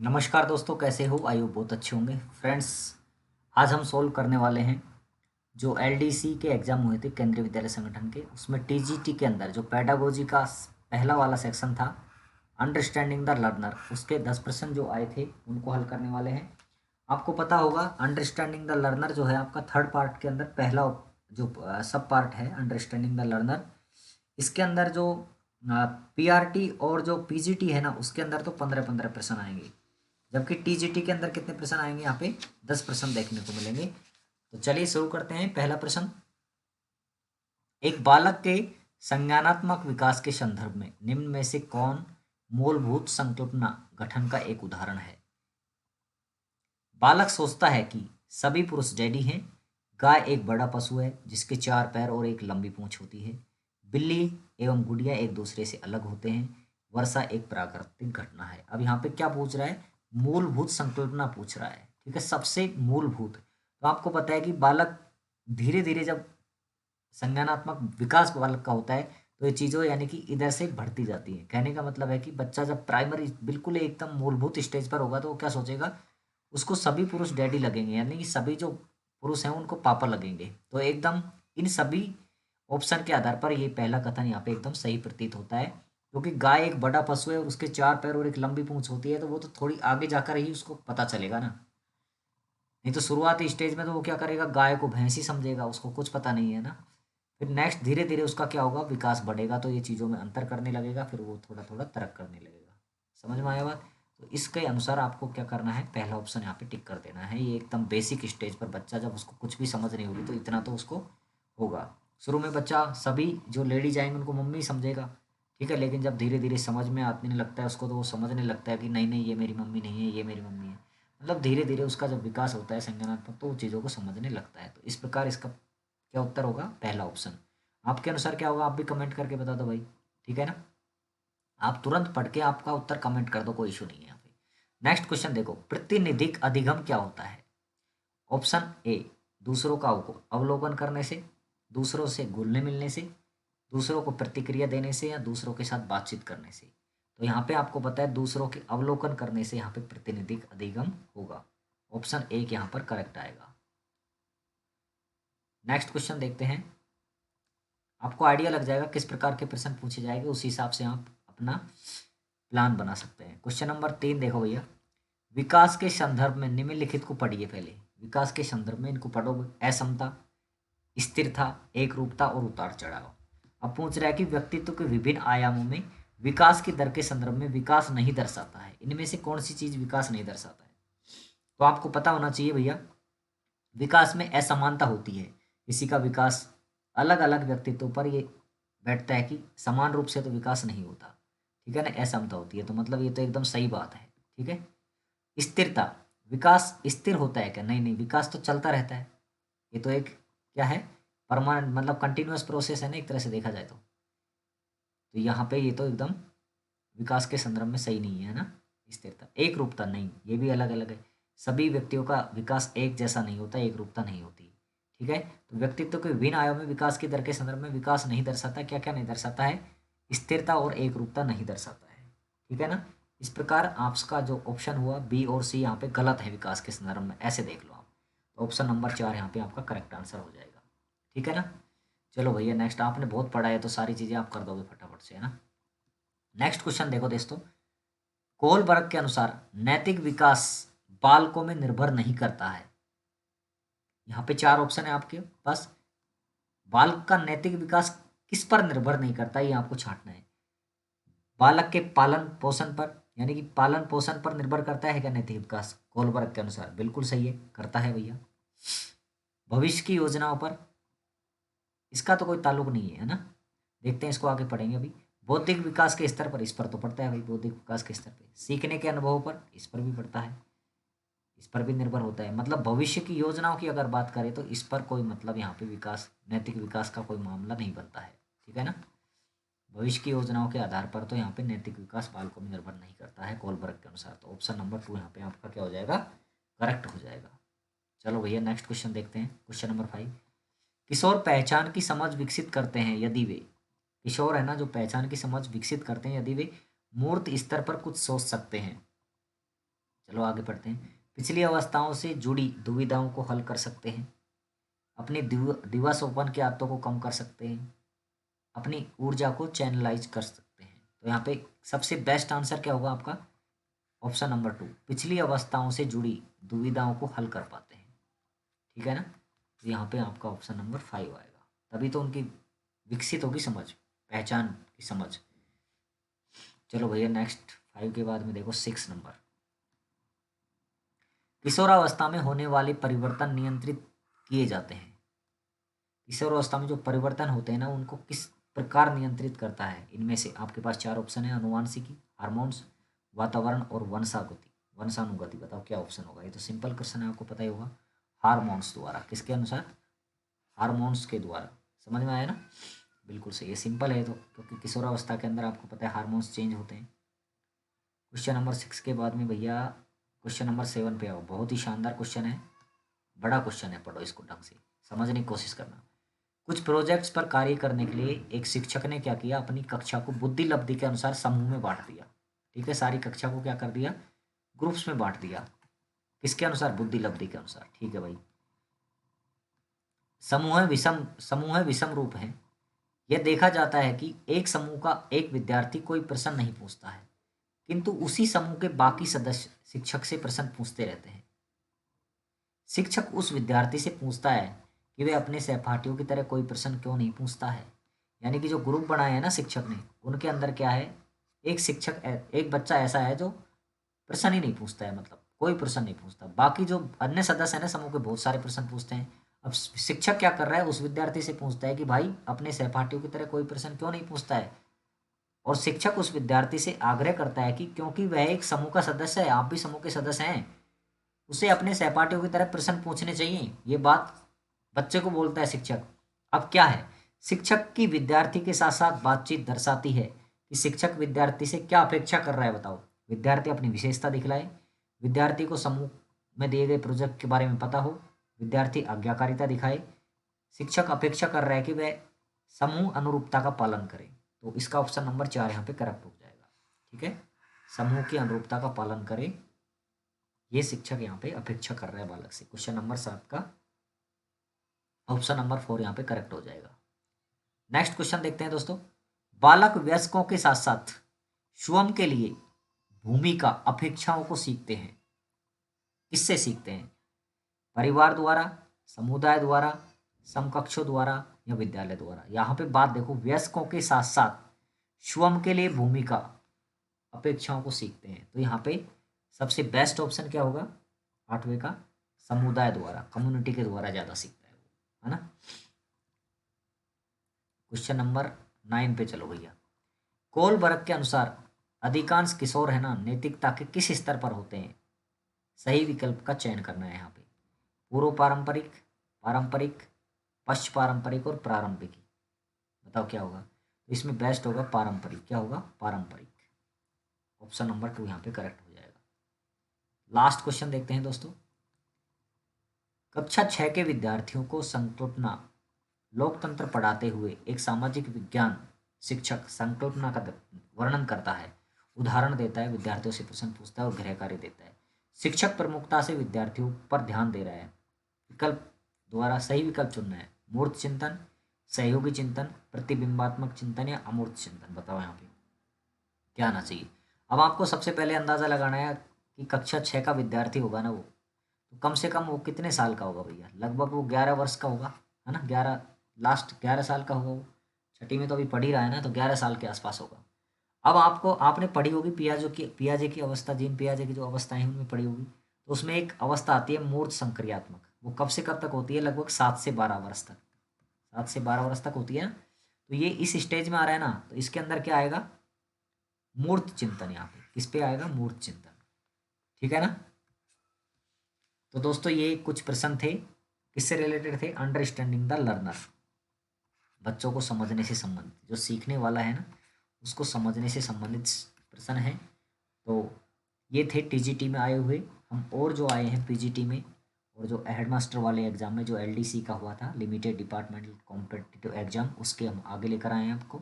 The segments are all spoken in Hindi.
नमस्कार दोस्तों, कैसे हो? आई हो बहुत अच्छे होंगे। फ्रेंड्स, आज हम सोल्व करने वाले हैं जो एलडीसी के एग्ज़ाम हुए थे केंद्रीय विद्यालय संगठन के। उसमें टीजीटी के अंदर जो पेडागोजी का पहला वाला सेक्शन था, अंडरस्टैंडिंग द लर्नर, उसके 10% जो आए थे उनको हल करने वाले हैं। आपको पता होगा अंडरस्टैंडिंग द लर्नर जो है आपका थर्ड पार्ट के अंदर पहला जो सब पार्ट है अंडरस्टैंडिंग द लर्नर। इसके अंदर जो पीआरटी और जो पीजीटी है ना, उसके अंदर तो 15-15% आएंगे, जबकि टीजीटी के अंदर कितने प्रश्न आएंगे? यहाँ पे 10% देखने को मिलेंगे। तो चलिए शुरू करते हैं। पहला प्रश्न, एक बालक के संज्ञानात्मक विकास के संदर्भ में निम्न में से कौन मूलभूत संकल्पना गठन का एक उदाहरण है? बालक सोचता है कि सभी पुरुष डैडी हैं। गाय एक बड़ा पशु है जिसके 4 पैर और एक लंबी पूंछ होती है। बिल्ली एवं गुड़िया एक दूसरे से अलग होते हैं। वर्षा एक प्राकृतिक घटना है। अब यहाँ पे क्या पूछ रहा है? मूलभूत संकल्पना पूछ रहा है। ठीक है, सबसे मूलभूत। तो आपको पता है कि बालक धीरे धीरे जब संज्ञानात्मक विकास बालक का होता है तो ये चीज़ों यानी कि इधर से बढ़ती जाती है। कहने का मतलब है कि बच्चा जब प्राइमरी बिल्कुल एकदम मूलभूत स्टेज पर होगा तो वो क्या सोचेगा? उसको सभी पुरुष डैडी लगेंगे, यानी कि सभी जो पुरुष हैं उनको पापा लगेंगे। तो एकदम इन सभी ऑप्शन के आधार पर ये पहला कथन यहाँ पे एकदम सही प्रतीत होता है, क्योंकि गाय एक बड़ा पशु है और उसके 4 पैर और एक लंबी पूंछ होती है, तो वो तो थोड़ी आगे जाकर ही उसको पता चलेगा ना। नहीं तो शुरुआती स्टेज में तो वो क्या करेगा? गाय को भैंस ही समझेगा, उसको कुछ पता नहीं है ना। फिर नेक्स्ट धीरे धीरे उसका क्या होगा? विकास बढ़ेगा, तो ये चीज़ों में अंतर करने लगेगा, फिर वो थोड़ा थोड़ा तरक करने लगेगा। समझ में आया बात? तो इसके अनुसार आपको क्या करना है? पहला ऑप्शन यहाँ पे टिक कर देना है। ये एकदम बेसिक स्टेज पर बच्चा जब उसको कुछ भी समझ नहीं होगी तो इतना तो उसको होगा। शुरू में बच्चा सभी जो लेडीज आएंगे उनको मम्मी समझेगा, ठीक है, लेकिन जब धीरे धीरे समझ में आने लगता है उसको, तो वो समझने लगता है कि नहीं नहीं, ये मेरी मम्मी नहीं है, ये मेरी मम्मी है। मतलब धीरे धीरे उसका जब विकास होता है संज्ञानात्मक, तो वो चीज़ों को समझने लगता है। तो इस प्रकार इसका क्या उत्तर होगा? पहला ऑप्शन। आपके अनुसार क्या होगा? आप भी कमेंट करके बता दो भाई, ठीक है ना। आप तुरंत पढ़ के आपका उत्तर कमेंट कर दो, कोई इशू नहीं है यहाँ पे। नेक्स्ट क्वेश्चन देखो, प्रतिनिधिक अधिगम क्या होता है? ऑप्शन ए, दूसरों का अवलोकन करने से, दूसरों से घुलने मिलने से, दूसरों को प्रतिक्रिया देने से, या दूसरों के साथ बातचीत करने से। तो यहाँ पे आपको पता है दूसरों के अवलोकन करने से यहाँ पे प्रतिनिधिक अधिगम होगा। ऑप्शन ए यहाँ पर करेक्ट आएगा। नेक्स्ट क्वेश्चन देखते हैं। आपको आइडिया लग जाएगा किस प्रकार के प्रश्न पूछे जाएंगे, उस हिसाब से आप अपना प्लान बना सकते हैं। क्वेश्चन नंबर 3 देखो भैया, विकास के संदर्भ में निम्नलिखित को पढ़िए। पहले विकास के संदर्भ में इनको पढ़ोगे। असमता, स्थिरता, एक रूपता और उतार चढ़ाव। अब पूछ रहा है कि व्यक्तित्व के विभिन्न आयामों में विकास की दर के संदर्भ में विकास नहीं दर्शाता है। इनमें से कौन सी चीज विकास नहीं दर्शाता है? तो आपको पता होना चाहिए भैया, विकास में असमानता होती है। किसी का विकास अलग अलग व्यक्तित्व पर ये बैठता है कि समान रूप से तो विकास नहीं होता, ठीक है ना। असमता होती है, तो मतलब ये तो एकदम सही बात है, ठीक है। स्थिरता, विकास स्थिर होता है क्या? नहीं नहीं, विकास तो चलता रहता है। ये तो एक क्या है? परमानेंट, मतलब कंटिन्यूअस प्रोसेस है ना, एक तरह से देखा जाए तो यहाँ पे ये तो एकदम विकास के संदर्भ में सही नहीं है ना। स्थिरता, एक रूपता नहीं, ये भी अलग अलग है। सभी व्यक्तियों का विकास एक जैसा नहीं होता, एक रूपता नहीं होती, ठीक है। तो व्यक्तित्व के विभिन्न आयामों में विकास की दर के संदर्भ में विकास नहीं दर्शाता। क्या क्या नहीं दर्शाता है? स्थिरता और एक रूपता नहीं दर्शाता है, ठीक है ना। इस प्रकार आपका जो ऑप्शन हुआ बी और सी यहाँ पे गलत है विकास के संदर्भ में, ऐसे देख लो आप। तो ऑप्शन नंबर 4 यहाँ पे आपका करेक्ट आंसर हो जाएगा, ठीक है ना। चलो भैया नेक्स्ट, आपने बहुत पढ़ा है तो सारी चीज़ें आप कर दोगे फटाफट से, है ना। नेक्स्ट क्वेश्चन देखो दोस्तों, कोलबर्ग के अनुसार नैतिक विकास बालकों में निर्भर नहीं करता है। यहाँ पे 4 ऑप्शन है आपके पास। बालक का नैतिक विकास किस पर निर्भर नहीं करता, ये आपको छांटना है। बालक के पालन पोषण पर, यानी कि पालन पोषण पर निर्भर करता है क्या नैतिक विकास? कोलबर्ग के अनुसार बिल्कुल सही है, करता है भैया। भविष्य की योजनाओं पर, इसका तो कोई ताल्लुक नहीं है ना। देखते हैं, इसको आगे पढ़ेंगे अभी। बौद्धिक विकास के स्तर पर, इस पर तो पड़ता है भाई, बौद्धिक विकास के स्तर पर। सीखने के अनुभव पर, इस पर भी पड़ता है, इस पर भी निर्भर होता है। मतलब भविष्य की योजनाओं की अगर बात करें तो इस पर कोई मतलब यहाँ पे विकास, नैतिक विकास का कोई मामला नहीं बनता है, ठीक है ना। भविष्य की योजनाओं के आधार पर तो यहाँ पे नैतिक विकास बालकों में निर्भर नहीं करता है कोलबर्ग के अनुसार। तो ऑप्शन नंबर 2 यहाँ पे आपका क्या हो जाएगा? करेक्ट हो जाएगा। चलो भैया नेक्स्ट क्वेश्चन देखते हैं। क्वेश्चन नंबर 5, किशोर पहचान की समझ विकसित करते हैं यदि वे, किशोर है ना जो पहचान की समझ विकसित करते हैं यदि वे मूर्त स्तर पर कुछ सोच सकते हैं। चलो आगे पढ़ते हैं। पिछली अवस्थाओं से जुड़ी दुविधाओं को हल कर सकते हैं, अपनी दिवास्वप्न की आदतों को कम कर सकते हैं, अपनी ऊर्जा को चैनलाइज कर सकते हैं। तो यहाँ पे सबसे बेस्ट आंसर क्या होगा आपका? ऑप्शन नंबर 2, पिछली अवस्थाओं से जुड़ी दुविधाओं को हल कर पाते हैं। ठीक है ना? तो यहाँ पे आपका ऑप्शन नंबर 5 आएगा। तभी तो उनकी विकसित होगी समझ, पहचान की समझ। चलो भैया नेक्स्ट 5 के बाद में देखो 6 नंबर। किशोरावस्था में होने वाले परिवर्तन नियंत्रित किए जाते हैं। किशोरावस्था में जो परिवर्तन होते हैं ना, उनको किस प्रकार नियंत्रित करता है? इनमें से आपके पास 4 ऑप्शन है, अनुवांशिकी, हार्मोन्स, वातावरण और वंशानुगति। बताओ क्या ऑप्शन होगा? ये तो सिंपल क्वेश्चन है, आपको पता ही होगा। हार्मोन्स द्वारा, किसके अनुसार? हार्मोन्स के द्वारा। समझ में आया ना? बिल्कुल सही है, सिंपल है तो, क्योंकि किशोरावस्था के अंदर आपको पता है हार्मोन्स चेंज होते हैं। क्वेश्चन नंबर 6 के बाद में भैया क्वेश्चन नंबर 7 पे आओ। बहुत ही शानदार क्वेश्चन है, बड़ा क्वेश्चन है, पढ़ो इसको ढंग से, समझने की कोशिश करना। कुछ प्रोजेक्ट्स पर कार्य करने के लिए एक शिक्षक ने क्या किया? अपनी कक्षा को बुद्धि लब्धि के अनुसार समूह में बांट दिया। ठीक है, सारी कक्षा को क्या कर दिया? ग्रुप्स में बांट दिया। किसके अनुसार? बुद्धि लब्धि के अनुसार। ठीक है भाई। समूह विषम रूप है। यह देखा जाता है कि एक समूह का एक विद्यार्थी कोई प्रश्न नहीं पूछता है, किंतु उसी समूह के बाकी सदस्य शिक्षक से प्रश्न पूछते रहते हैं। शिक्षक उस विद्यार्थी से पूछता है कि वे अपने सहपाठियों की तरह कोई प्रश्न क्यों नहीं पूछता है। यानी कि जो ग्रुप बनाए हैं ना शिक्षक ने, उनके अंदर क्या है? एक बच्चा ऐसा है जो प्रश्न ही नहीं पूछता है, मतलब कोई प्रश्न नहीं पूछता। बाकी जो अन्य सदस्य है ना समूह के, बहुत सारे प्रश्न पूछते हैं। अब शिक्षक क्या कर रहा है? उस विद्यार्थी से पूछता है कि भाई अपने सहपाठियों की तरह कोई प्रश्न क्यों नहीं पूछता है। और शिक्षक उस विद्यार्थी से आग्रह करता है कि क्योंकि वह एक समूह का सदस्य है, आप भी समूह के सदस्य हैं, उसे अपने सहपाठियों की तरह प्रश्न पूछने चाहिए। ये बात बच्चे को बोलता है शिक्षक। अब क्या है? शिक्षक की विद्यार्थी के साथ साथ बातचीत दर्शाती है कि शिक्षक विद्यार्थी से क्या अपेक्षा कर रहा है। बताओ, विद्यार्थी अपनी विशेषता दिखलाए, विद्यार्थी को समूह में दिए गए प्रोजेक्ट के बारे में पता हो, विद्यार्थी आज्ञाकारिता दिखाए। शिक्षक अपेक्षा कर रहा है कि वह समूह अनुरूपता का पालन करे। तो इसका ऑप्शन नंबर 4 यहाँ पे करेक्ट हो जाएगा। ठीक है, समूह की अनुरूपता का पालन करे, ये शिक्षक यहाँ पे अपेक्षा कर रहा है बालक से। क्वेश्चन नंबर 7 का ऑप्शन नंबर 4 यहाँ पे करेक्ट हो जाएगा। नेक्स्ट क्वेश्चन देखते हैं दोस्तों। बालक वयस्कों के साथ साथ स्वयं के लिए भूमिका अपेक्षाओं को सीखते हैं। किससे सीखते हैं? परिवार द्वारा, समुदाय द्वारा, समकक्षों द्वारा या विद्यालय द्वारा। यहाँ पे बात देखो, वयस्कों के साथ साथ स्वयं के लिए भूमिका अपेक्षाओं को सीखते हैं। तो यहाँ पे सबसे बेस्ट ऑप्शन क्या होगा? 8वें का, समुदाय द्वारा, कम्युनिटी के द्वारा ज्यादा सीखता है वो, है ना? क्वेश्चन नंबर 9 पे चलो भैया। कोलबर्ग के अनुसार अधिकांश किशोर है ना, नैतिकता के किस स्तर पर होते हैं? सही विकल्प का चयन करना है यहाँ पे। पूर्व पारंपरिक, पारंपरिक, पश्च पारंपरिक और प्रारंभिक। बताओ क्या होगा? तो इसमें बेस्ट होगा पारंपरिक। क्या होगा? पारंपरिक। ऑप्शन नंबर 2 यहाँ पे करेक्ट हो जाएगा। लास्ट क्वेश्चन देखते हैं दोस्तों। कक्षा 6 के विद्यार्थियों को संकल्पना लोकतंत्र पढ़ाते हुए एक सामाजिक विज्ञान शिक्षक संकल्पना का वर्णन करता है, उदाहरण देता है, विद्यार्थियों से प्रश्न पूछता है और गृह कार्य देता है। शिक्षक प्रमुखता से विद्यार्थियों पर ध्यान दे रहा है। विकल्प द्वारा सही विकल्प चुनना है। मूर्त चिंतन, सहयोगी चिंतन, प्रतिबिंबात्मक चिंतन या अमूर्त चिंतन। बताओ यहाँ पे क्या आना चाहिए? अब आपको सबसे पहले अंदाजा लगाना है कि कक्षा 6 का विद्यार्थी होगा ना, वो तो कम से कम वो कितने साल का होगा भैया? लगभग वो 11 वर्ष का होगा, है ना? 11, लास्ट 11 साल का होगा वो। छठी में तो अभी पढ़ ही रहा है ना, तो 11 साल के आसपास होगा। अब आपने पढ़ी होगी पियाजे की अवस्था, जीन पियाजे की जो अवस्थाएं हैं उनमें पढ़ी होगी। तो उसमें एक अवस्था आती है मूर्त संक्रियात्मक। वो कब से कब तक होती है? लगभग 7 से 12 वर्ष तक। 7 से 12 वर्ष तक होती है ना। तो ये इस स्टेज में आ रहा है ना, तो इसके अंदर क्या आएगा? मूर्त चिंतन। यहाँ पे किस पे आएगा? मूर्त चिंतन। ठीक है ना? तो दोस्तों ये कुछ प्रश्न थे, किससे रिलेटेड थे? अंडरस्टैंडिंग द लर्नर, बच्चों को समझने से संबंधित, जो सीखने वाला है ना उसको समझने से संबंधित प्रश्न है। तो ये थे टीजीटी में आए हुए। हम और जो आए हैं पीजीटी में और जो हेडमास्टर वाले एग्जाम में, जो एलडीसी का हुआ था, लिमिटेड डिपार्टमेंटल कॉम्पिटिटिव एग्जाम, उसके हम आगे लेकर आए हैं आपको।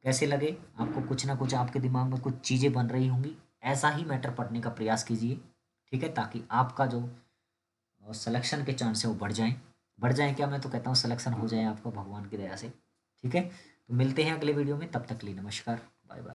कैसे लगे आपको? कुछ ना कुछ आपके दिमाग में कुछ चीज़ें बन रही होंगी। ऐसा ही मैटर पढ़ने का प्रयास कीजिए। ठीक है, ताकि आपका जो सिलेक्शन के चांस है वो बढ़ जाएं क्या, मैं तो कहता हूँ सिलेक्शन हो जाए आपका भगवान की दया से। ठीक है, तो मिलते हैं अगले वीडियो में, तब तक के लिए नमस्कार, बाय बाय।